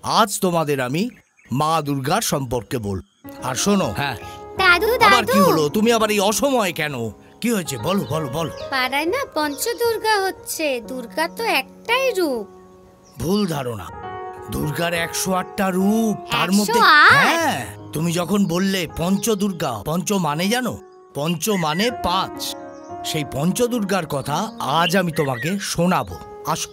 আজ তোমাদের আমি মা দুর্গার সম্পর্কে বল। আর শোনো, হ্যাঁ দাদু আবার দাদু কি হলো? তুমি আবার এই অসময়ে কেন? কি হয়েছে বলো বলো বলো। পাড়ায় না পঞ্চদুর্গা হচ্ছে। দুর্গার তো একটাই রূপ। ভুল ধারণা। দুর্গার 108টা রূপ, তার মধ্যে 108? হ্যাঁ, তুমি যখন বললে পঞ্চদুর্গা, পঞ্চ মানে জানো? পঞ্চ মানে 5। সেই পঞ্চদুর্গার কথা আজ আমি তোমাকে শোনাবো। আসো।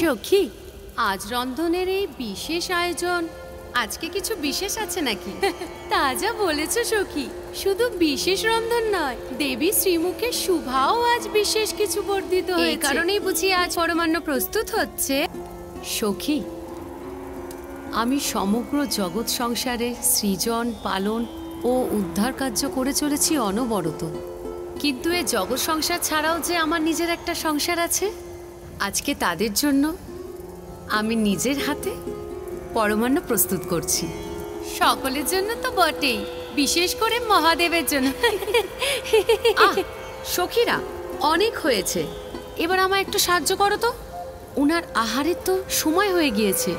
সখী, আজ রন্ধনের এই বিশেষ আয়োজন, আজকে কিছু বিশেষ আছে নাকি? তা যা বলেছ সখী, শুধু বিশেষ রন্ধন নয়, দেবী শ্রীমুখের শুভাও আজ বিশেষ কিছু বর্ধিত হয়েছে। এই কারণেই বুঝি আজ পরমান্ন প্রস্তুত হচ্ছে। সখী, আমি সমগ্র জগৎ সংসারে সৃজন, পালন ও উদ্ধার কার্য করে চলেছি অনবরত। কিন্তু এ জগৎ সংসার ছাড়াও যে আমার নিজের একটা সংসার আছে, আজকে তাদের জন্য আমি নিজের হাতে পরমান্ন প্রস্তুত করছি। সকলের জন্য তো বটেই, বিশেষ করে মহাদেবের জন্য। সখীরা, অনেক হয়েছে, এবার আমায় একটু সাহায্য করো তো। ওনার আহারের তো সময় হয়ে গিয়েছে।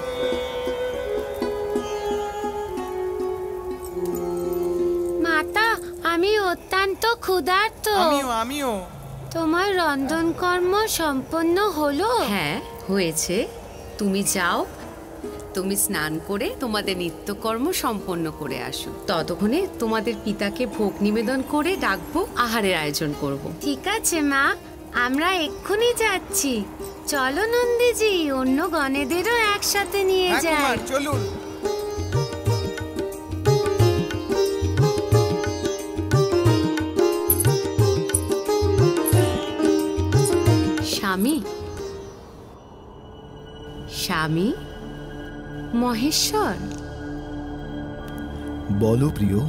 মাতা, আমি অত্যন্ত ক্ষুধার্ত। আমিও। তোমার রন্ধন কর্ম সম্পন্ন হলো? হ্যাঁ, হয়েছে। তুমি যাও, তুমি স্নান করে তোমাদের নিত্যকর্ম সম্পন্ন করে আসো। ততক্ষণে তোমাদের পিতাকে ভোগ নিবেদন করে ডাকবো, আহারের আয়োজন করব। ঠিক আছে মা, আমরা এক্ষুনি যাচ্ছি। চলো নন্দীজি, অন্য গণেদেরও একসাথে নিয়ে যাই। চলুন। স্বামী, স্বামী, মহেশ্বর। বলো প্রিয়।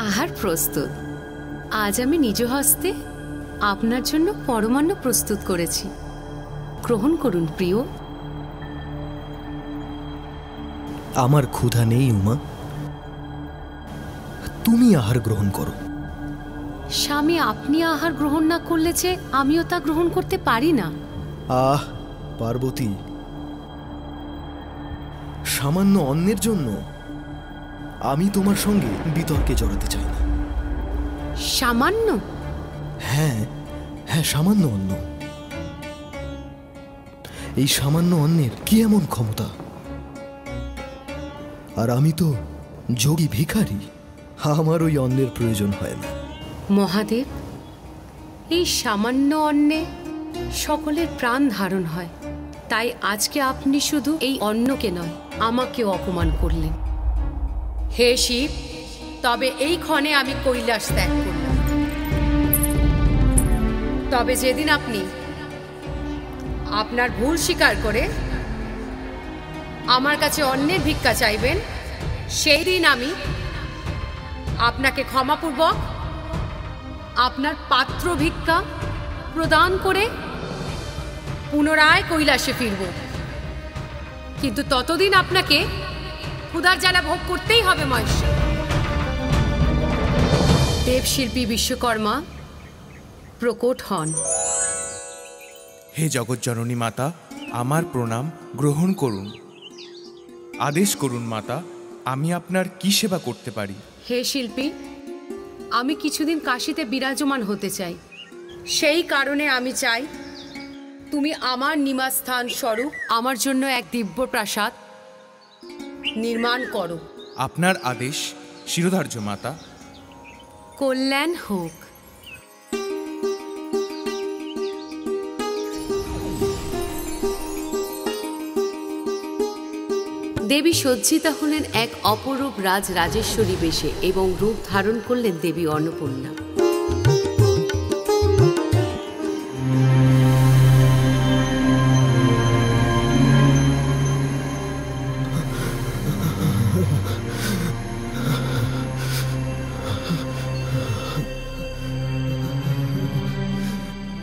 আহার প্রস্তুত। আজ আমি নিজ হস্তে আপনার জন্য পরমান্ন প্রস্তুত করেছি। গ্রহণ করুন প্রিয়। আমার ক্ষুধা নেই উমা, তুমি আহার গ্রহণ করো। স্বামী, আপনি আহার গ্রহণ না করলে যে আমিও তা গ্রহণ করতে পারি না। আহ পার্বতী, সামান্য অন্নের জন্য আমি তোমার সঙ্গে বিতর্কে জড়াতে চাই না। সামান্য? হ্যাঁ হ্যাঁ, সামান্য অন্ন। এই সামান্য অন্নের কি এমন ক্ষমতা? আর আমি তো যোগী ভিখারি, আমার ওই অন্নের প্রয়োজন হয় না। মহাদেব, এই সামান্য অন্নে সকলের প্রাণ ধারণ হয়, তাই আজকে আপনি শুধু এই অন্নকে নয়, আমাকেও অপমান করলেন। হে শিব, তবে এই ক্ষণে আমি কৈলাস ত্যাগ করলাম। তবে যেদিন আপনি আপনার ভুল স্বীকার করে আমার কাছে অন্যের ভিক্ষা চাইবেন, সেই দিন আমি আপনাকে ক্ষমাপূর্বক আপনার পাত্র ভিক্ষা প্রদান করে পুনরায় কৈলাসে ফিরব। কিন্তু ততদিন আপনাকে ক্ষুধার জ্বালা ভোগ করতেই হবে মহেশ্বর। দেবশিল্পী বিশ্বকর্মা প্রকট হন। হে জগৎজননী মাতা, আমার প্রণাম গ্রহণ করুন। আদেশ করুন মাতা, আমি আপনার কি সেবা করতে পারি? হে শিল্পী, আমি কিছুদিন কাশীতে বিরাজমান হতে চাই। সেই কারণে আমি চাই তুমি আমার নিবাসস্থান স্বরূপ আমার জন্য এক দিব্য প্রাসাদ নির্মাণ করো। আপনার আদেশ শিরোধার্য মাতা। কল্যাণ হোক। দেবী সজ্জিতা হলেন এক অপরূপ রাজরাজেশ্বরী বেশে এবং রূপ ধারণ করলেন দেবী অন্নপূর্ণা।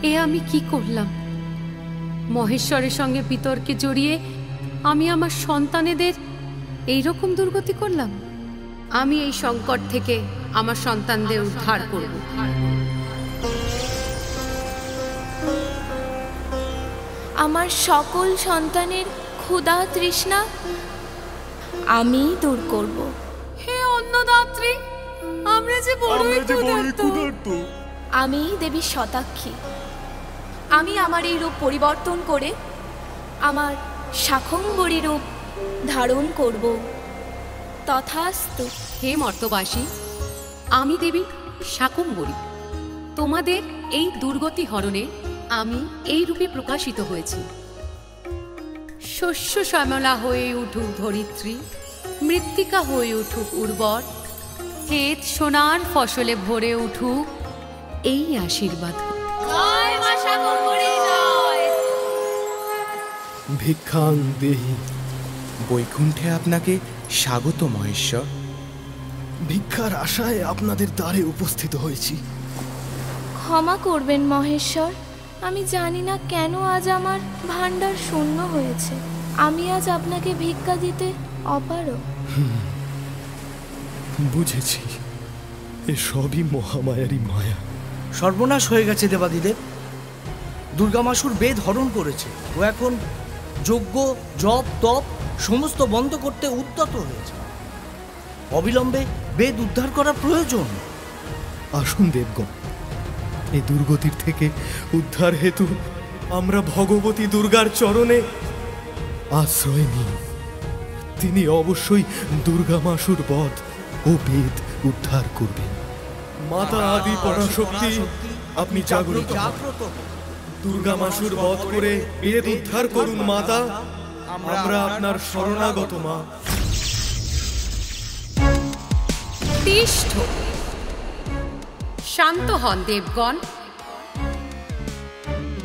এ আমি কি করলাম? মহেশ্বরের সঙ্গে বিতর্কে জড়িয়ে আমি আমার সন্তানেদের এইরকম দুর্গতি করলাম। আমি এই সংকট থেকে আমার সন্তানদের উদ্ধার করব। আমার সকল সন্তানের ক্ষুধা তৃষ্ণা আমি দূর করব। হে অন্নদাত্রী, আমরা যে বড়ই ক্ষুধার্ত। আমি দেবী শতাক্ষী, আমি আমার এই রূপ পরিবর্তন করে আমার শাকম্ভরী রূপ ধারণ করব। তথাস্তু। হে মর্তবাসী, আমি দেবী শাকম্ভরী। তোমাদের এই দুর্গতি হরণে আমি এই রূপে প্রকাশিত হয়েছি। শস্য শ্যামলা হয়ে উঠুক ধরিত্রী, মৃত্তিকা হয়ে উঠুক উর্বর, ক্ষেত সোনার ফসলে ভরে উঠুক, এই আশীর্বাদ। ভিক্ষাং দেহি। বৈকুণ্ঠে আপনাকে স্বাগত মহেশ্বর। ভিক্ষার আশায় আপনাদের দ্বারে উপস্থিত হয়েছি। ক্ষমা করবেন মহেশ্বর, আমি জানি না কেন আজ আমার ভাণ্ডার শূন্য হয়েছে। আমি আজ আপনাকে ভিক্ষা দিতে অপারগ। বুঝেছি, এ সবই মহামায়ারই মায়া। সর্বনাশ হয়ে গেছে দেবাদিদেব। দুর্গামাসুর বেদ হরণ করেছে। ও এখন যজ্ঞ জপ তপ সমস্ত বন্ধ করতে উদ্যত হয়েছে। অবিলম্বে বেদ উদ্ধার করা প্রয়োজন। আসুন দেবগণ, এই দুর্গতির থেকে উদ্ধার হেতু আমরা ভগবতী দুর্গার চরণে আশ্রয় নিই। তিনি অবশ্যই দুর্গামাসুর বধ ও বেদ উদ্ধার করবেন। মাতা আদি পরাশক্তি, আপনি জাগ্রত হন। দুর্গামাসুর বধ করে বেদ উদ্ধার করুন মাতা। আমরা আপনার শরণাগত মা। তিষ্ঠ। শান্ত হন দেবগণ।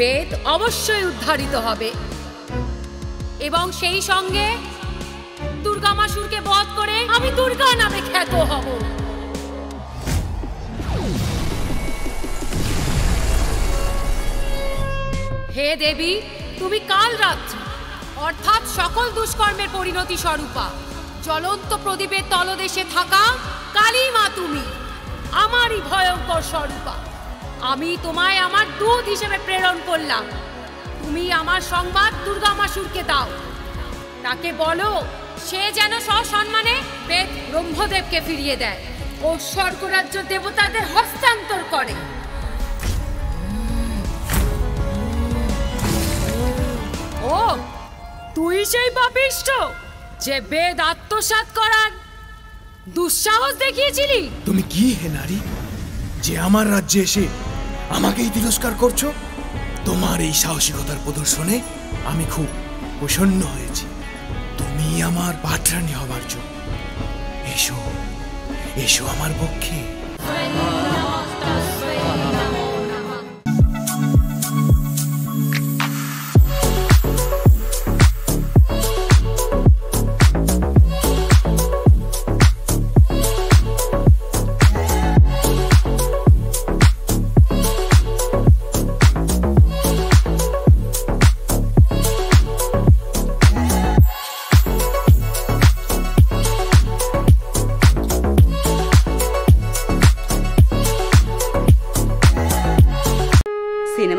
বেদ অবশ্যই উদ্ধারিত হবে এবং সেই সঙ্গে দুর্গামাসুরকে বধ করে আমি দুর্গা নামে খ্যাত হব। হে দেবী, তুমি কাল রাত্রি অর্থাৎ সকল দুষ্কর্মের পরিণতি স্বরূপা জ্বলন্ত প্রদীপের তলদেশে থাকা কালী মা, তুমি আমারই ভয়ঙ্কর স্বরূপা। আমি তোমায় আমার দূত হিসেবে প্রেরণ করলাম। তুমি আমার সংবাদ দুর্গামাসুরকে দাও। তাকে বলো সে যেন সসম্মানে বেদ ব্রহ্মদেবকে ফিরিয়ে দেয় ও স্বর্গরাজ্য দেবতাদের হস্তান্তর করে। ও তুই সেই পাপিষ্ঠ যে বেদ আত্মসাৎ করার দুঃসাহস দেখিয়েছিলি? তুমি কি হে নারী, যে আমার রাজ্যে এসে আমাকেই তিরস্কার করছো? তোমার এই সাহসিকতার প্রদর্শনে আমি খুব প্রসন্ন হয়েছি। তুমি আমার পাত্রাণী হবার জন্য এসো, এসো আমার পক্ষে।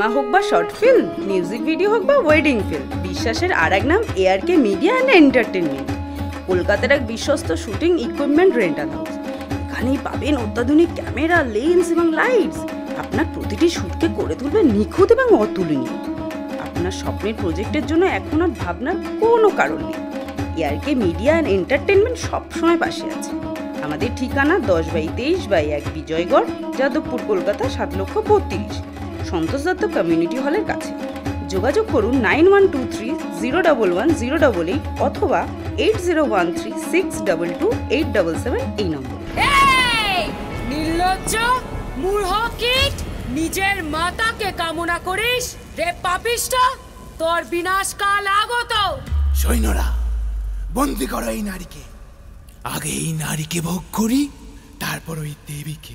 সিনেমা হোক বা শর্ট ফিল্ম, মিউজিক ভিডিও হোক বা ওয়েডিং ফিল্ম, বিশ্বাসের আর এক নাম ARK মিডিয়া অ্যান্ড এন্টারটেনমেন্ট। কলকাতার এক বিশ্বস্ত শুটিং ইকুইপমেন্ট রেন্টাল হাউস। এখানেই পাবেন অত্যাধুনিক ক্যামেরা, লেন্স এবং লাইটস। আপনার প্রতিটি শ্যুটকে করে তুলবে নিখুঁত এবং অতুলনীয়। আপনার স্বপ্নের প্রজেক্টের জন্য এখন আর ভাবনার কোনো কারণ নেই। ARK মিডিয়া অ্যান্ড এন্টারটেনমেন্ট সবসময় পাশে আছে। আমাদের ঠিকানা 10/23/1 বিজয়গড়, যাদবপুর, কলকাতা 7,32,000, সন্তোষ দত্ত কমিউনিটি হলের কাছে। যোগাযোগ করুন 9123-011-088 অথবা 8013-622-877 এই নম্বরে। নির্লজ্জ মূঢ় কীট, নিজের মাতাকে কামনা করিস রে পাপিষ্ঠ, তোর বিনাশকাল আগত। সৈন্যরা, বন্দি করো এই নারীকে। আগে এই নারীকে ভোগ করি, তারপর ওই দেবীকে।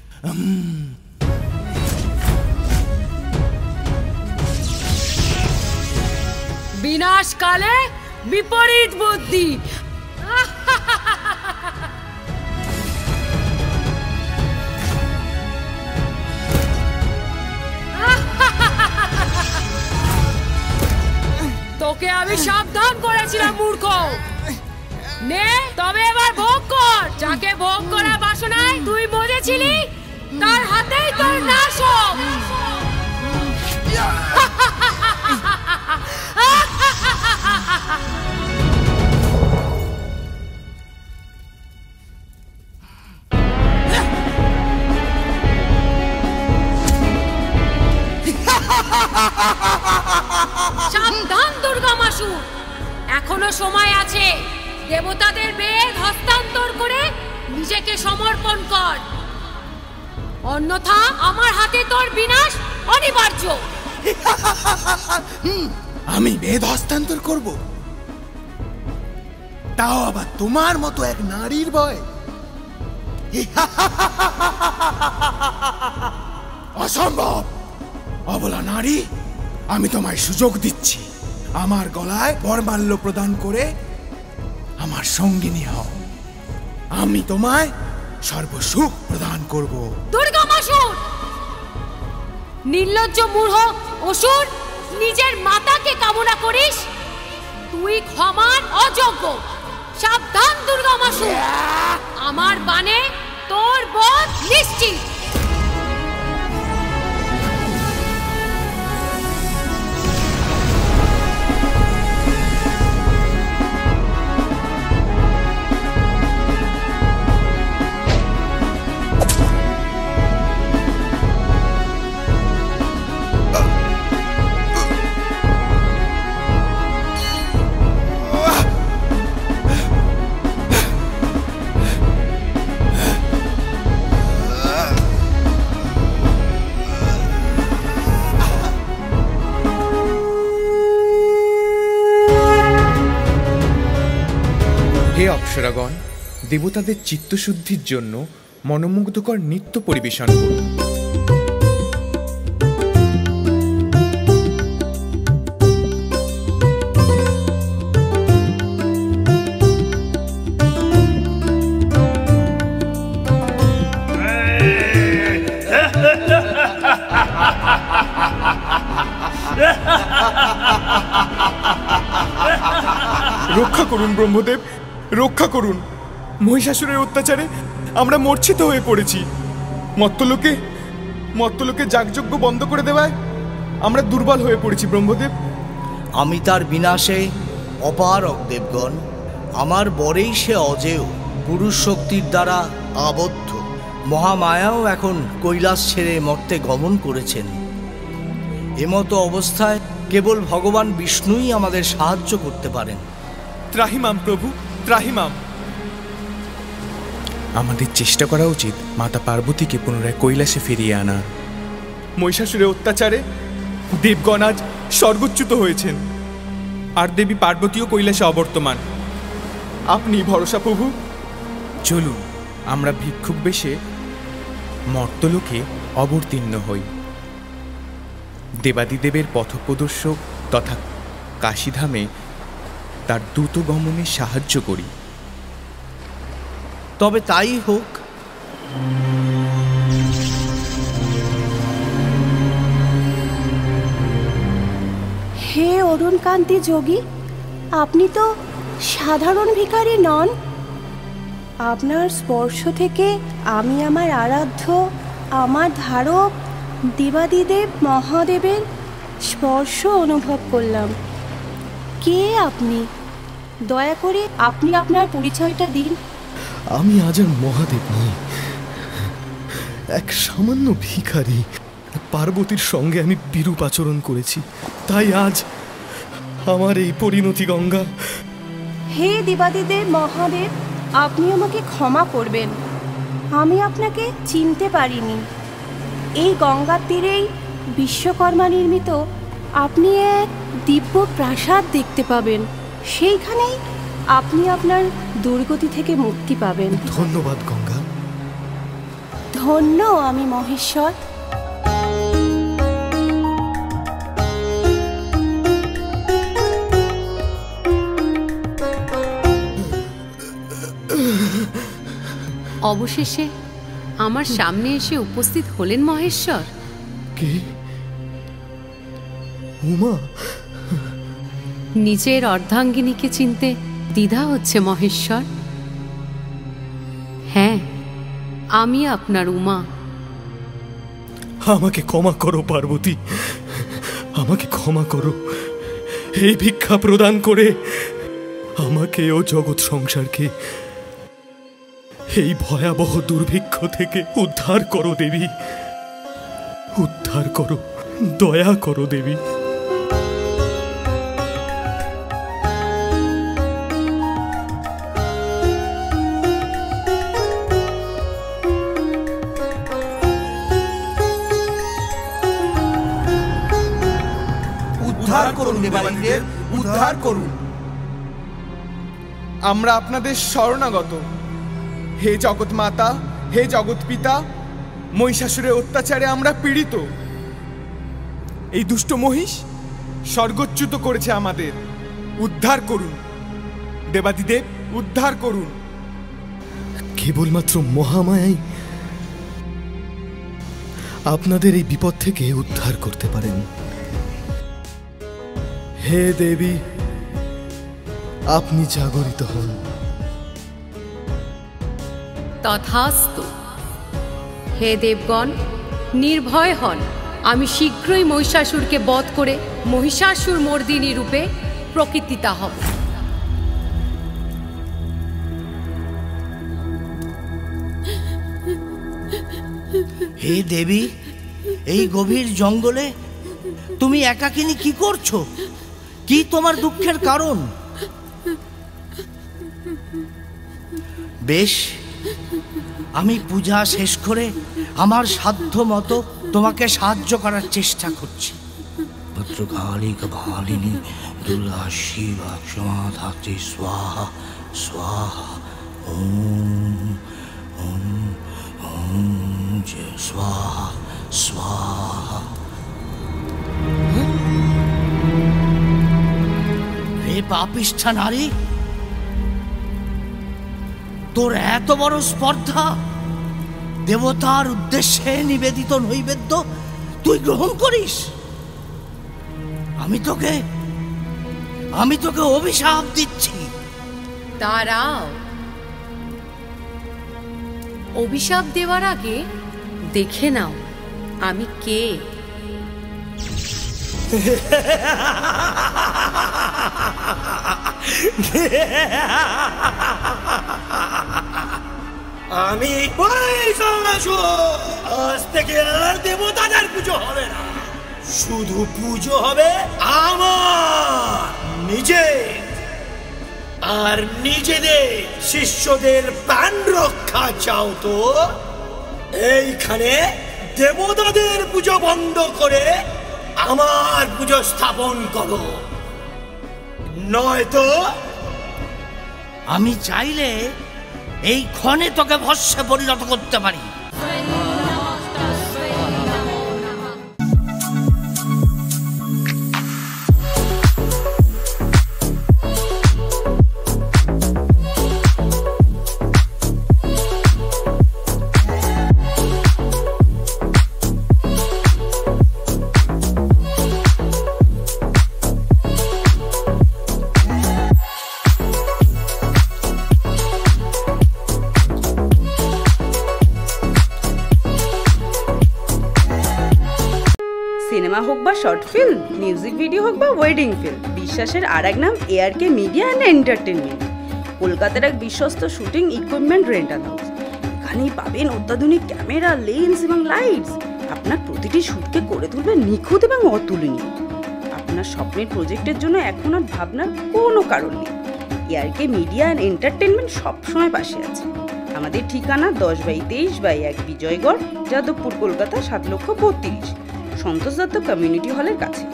বিনাশকালে বিপরীত বুদ্ধি। তোকে আমি সাবধান করেছিলাম মূর্খ। নে তবে এবার ভোগ কর। যাকে ভোগ করা বাসনায় তুই মজেছিলি, তার হাতেই তোর নাশ হোক। সাবধান দুর্গা মাসু, এখনো সময় আছে। দেবতাদের বেদ হস্তান্তর করে নিজেকে সমর্পণ কর, অন্যথা আমার হাতে তোর বিনাশ অনিবার্য। আমি বেদ হস্তান্তর করব, তাও আবার তোমার মতো এক নারীর ভয়? অসম্ভব। অবলা নারী, আমি তোমায় সুযোগ দিচ্ছি। আমার গলায় বরমাল্য প্রদান করে আমার সঙ্গিনী হও। আমি তোমায় সর্বসুখ প্রদান করব। দুর্গা মাসুর, নির্লজ্জ মূঢ় অসুর, নিজের মাতাকে কামনা করিস? তুই ক্ষমার অযোগ্য। সাবধান দুর্গা মাসুর, আমার বাণে তোর বধ নিশ্চিত। হে অপ্সরাগণ, দেবতাদের চিত্তশুদ্ধির জন্য মনোমুগ্ধকর নৃত্য পরিবেশন করুন। রক্ষা করুন ব্রহ্মদেব, রক্ষা করুন। মহিষাসুরের অত্যাচারে আমরা মূর্ছিত হয়ে পড়েছি। মর্তলোকে যাগযজ্ঞ বন্ধ করে দেওয়ায় আমরা দুর্বল হয়ে পড়েছি ব্রহ্মদেব। আমি তার বিনাশে অপারগ দেবগণ। আমার বরেই সে অজেয়, পুরুষ শক্তির দ্বারা আবদ্ধ। মহামায়াও এখন কৈলাস ছেড়ে মর্তে গমন করেছেন। এমতো অবস্থায় কেবল ভগবান বিষ্ণুই আমাদের সাহায্য করতে পারেন। ত্রাহিমাম প্রভু, ত্রাহিমাম। আমাদের চেষ্টা করা উচিত মাতা পার্বতীকে পুনরায় কৈলাসে ফিরিয়ে আনার। মহিষাসুরের অত্যাচারে দেবগণ আজ স্বর্গচ্যুত হয়েছেন, আর দেবী পার্বতীও কৈলাসে অবর্তমান। আপনি ভরসা প্রভু। চলুন আমরা ভিক্ষুক বেশে মর্তলোকে অবতীর্ণ হই। দেবাদিদেবের পথপ্রদর্শক তথা কাশীধামে তার দ্রুত গমনে সাহায্য করি। তবে তাই হোক। সূর্যকান্তি যোগী, আপনি তো সাধারণ ভিখারি নন। আপনার স্পর্শ থেকে আমি আমার আরাধ্য, আমার ধারক দেবাদিদেব মহাদেবের স্পর্শ অনুভব করলাম। কে আপনি? দয়া করে আপনি আপনার পরিচয়টা দিন। আমি আজ আর মহাদেব নই, এক সামান্য ভিখারি। পার্বতীর সঙ্গে আমি বিরূপ আচরণ করেছি, তাই আজ আমার এই পরিণতি। গঙ্গা, হে দেবাদিদেব মহাদেব, আপনি আমাকে ক্ষমা করবেন। আমি আপনাকে চিনতে পারিনি। এই গঙ্গার তীরেই বিশ্বকর্মা নির্মিত আপনি এক দিব্য প্রাসাদ দেখতে পাবেন। সেইখানেই আপনি আপনার দুর্গতি থেকে মুক্তি পাবেন। ধন্যবাদ গঙ্গা। ধন্য আমি মহেশ্বর। অবশেষে আমার সামনে এসে উপস্থিত হলেন মহেশ্বর। কে? উমা? নিজের অর্ধাঙ্গিনীকে চিনতে দ্বিধা হচ্ছে মহেশ্বর? হ্যাঁ, আমি আপনার উমা। আমাকে ক্ষমা করো পার্বতী, আমাকে ক্ষমা করো। এই ভিক্ষা প্রদান করে আমাকে ও জগৎ সংসারকে এই ভয়াবহ দুর্ভিক্ষ থেকে উদ্ধার করো দেবী, উদ্ধার করো, দয়া করো দেবী। উদ্ধার করুন দেবাদিদেব, উদ্ধার করুন। আমরা আপনাদের শরণাগত। হে জগৎ মাতা, হে জগৎ পিতা, মহিষাসুরের অত্যাচারে আমরা পীড়িত। এই দুষ্ট মহিষ স্বর্গচ্যুত করেছে আমাদের। উদ্ধার করুন দেবাদিদেব, উদ্ধার করুন। কেবলমাত্র মহামায়াই আপনাদের এই বিপদ থেকে উদ্ধার করতে পারেন। হে দেবী, আপনি জাগরিত হন। তথাস্তু। হে দেবগণ, নির্ভয় হন। আমি শীঘ্রই মহিষাসুরকে বধ করে মহিষাসুর মর্দিনী রূপে প্রকৃতিতা হব। হে দেবী, এই গভীর জঙ্গলে তুমি একাকিনী কি করছো? কি তোমার দুঃখের কারণ? বেশ, আমি পূজা শেষ করে আমার সাধ্য মতো তোমাকে সাহায্য করার চেষ্টা করছি। ভদ্রকালী কপালিনী দুর্গা শিবা সমাধাত্রী স্বাহা স্বাহা। ওম ওম ওম স্বাহা স্বাহা। হে পাপিষ্ঠা নারী, তোর এত বড় স্পর্ধা! দেবতার উদ্দেশ্যে নিবেদিত নৈবেদ্য তুই গ্রহণ করিস? আমি তোকে অভিশাপ দিচ্ছি। দাঁড়াও, অভিশাপ দেওয়ার আগে দেখে নাও আমি কে। আমি আজ থেকে আর দেবতাদের পুজো হবে না, শুধু পুজো হবে আমার নিজের আর নিজেদের শিষ্যদের প্রাণ রক্ষা। চাও তো এইখানে দেবতাদের পুজো বন্ধ করে আমার পুজো স্থাপন করো, নয়তো আমি চাইলে এই ক্ষণে তোকে ভস্মে পরিণত করতে পারি। সিনেমা হোক বা শর্ট ফিল্ম, মিউজিক ভিডিও হোক বা ওয়েডিং ফিল্ম, বিশ্বাসের আর এক নাম ARK মিডিয়া অ্যান্ড এন্টারটেনমেন্ট। কলকাতার এক বিশ্বস্ত শুটিং ইকুইপমেন্ট রেন্টাল হাউস। এখানেই পাবেন অত্যাধুনিক ক্যামেরা, লেন্স এবং লাইটস। আপনার প্রতিটি শ্যুটকে করে তুলবে নিখুঁত এবং অতুলনীয়। আপনার স্বপ্নের প্রজেক্টের জন্য এখন আর ভাবনার কোনো কারণ নেই। ARK মিডিয়া অ্যান্ড এন্টারটেনমেন্ট সবসময় পাশে আছে। আমাদের ঠিকানা 10/23/1 বিজয়গড়, যাদবপুর, কলকাতা 7,32,000, সন্তোষ দত্ত কমিউনিটি হলের কাছে।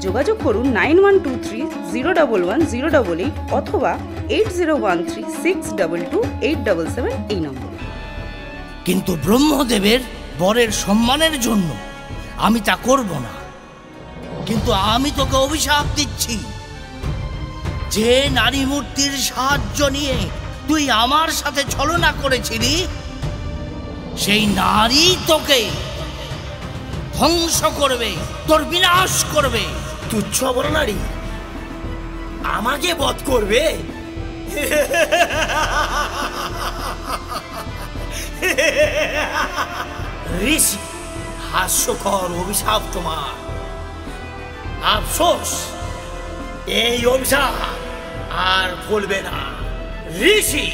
যোগাযোগ করুন 9123011088 অথবা 8013622877 এই নম্বরে। কিন্তু ব্রহ্মদেবের বরের সম্মানের জন্য আমি তা করব না। কিন্তু আমি তোকে অভিশাপ দিচ্ছি, যে নারী মূর্তির সাহায্য নিয়ে তুই আমার সাথে ছলনা করেছিলি, সেই নারী তোকে ধ্বংস করবে, তোর বিনাশ করবে। তুচ্ছ বড় নারী আমাকে বধ করবে? ঋষি, হাস্যকর অভিশাপ তোমার। আফসোস, এই অভিশাপ আর ফলবে না। ঋষি,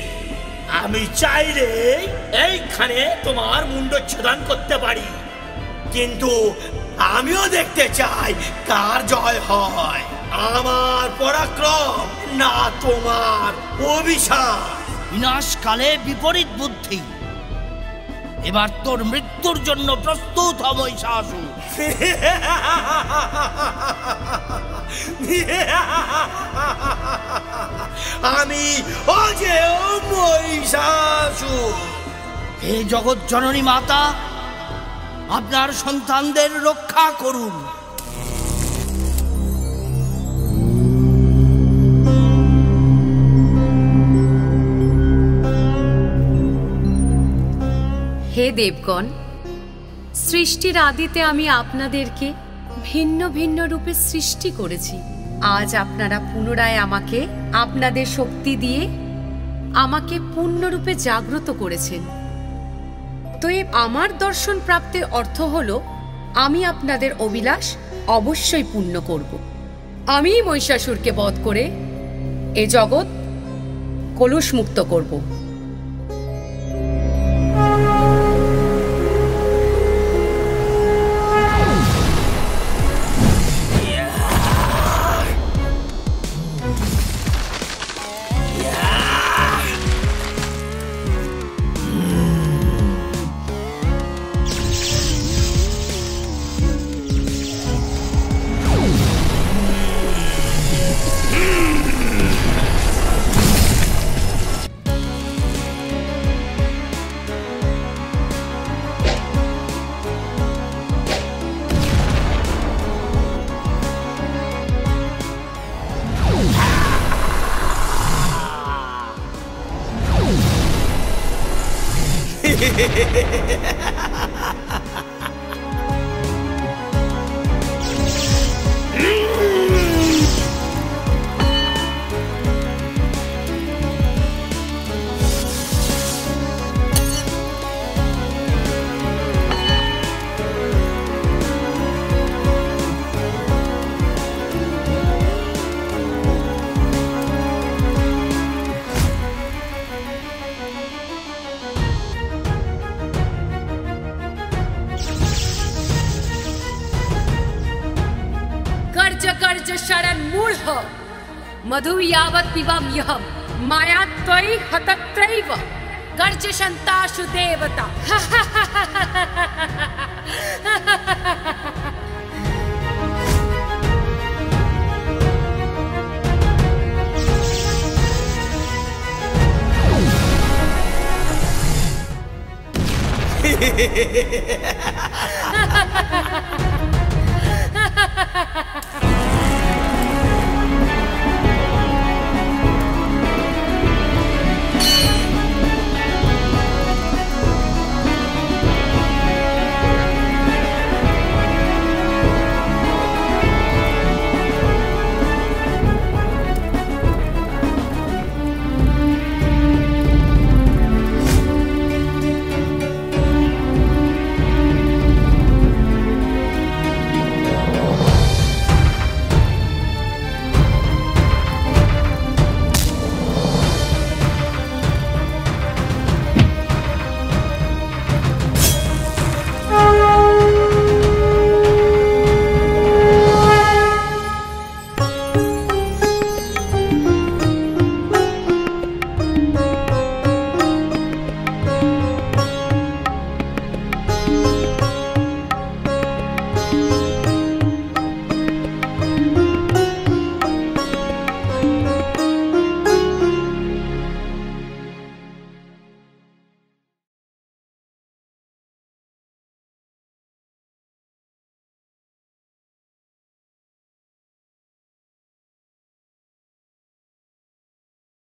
আমি চাইলে এইখানে তোমার মুন্ডচ্ছেদন করতে পারি, কিন্তু আমিও দেখতে চাই কার জয় হয়, আমার পরাক্রম না তোমার অভিশাপ। বিনাশকালে বিপরীত বুদ্ধি। এবার তোর মৃত্যুর জন্য প্রস্তুত হ মহিষাসুর। আমি অজেয় মহিষাসুর। হে জগৎ জননী মাতা, আপনার সন্তানদের রক্ষা করুন। হে দেবগণ, সৃষ্টির আদিতে আমি আপনাদেরকে ভিন্ন ভিন্ন রূপে সৃষ্টি করেছি। আজ আপনারা পুনরায় আমাকে আপনাদের শক্তি দিয়ে আমাকে পূর্ণরূপে জাগ্রত করেছেন। তো আমার দর্শন প্রাপ্তির অর্থ হলো আমি আপনাদের অভিলাষ অবশ্যই পূর্ণ করব। আমি মহিষাসুরকে বধ করে এ জগৎ কলুষ মুক্ত করব। गर्ज शरण मूढ़ मधु यावत् पिबम यहम माया त्वयि हतत्रैव गर्ज शन्ताशु देवता।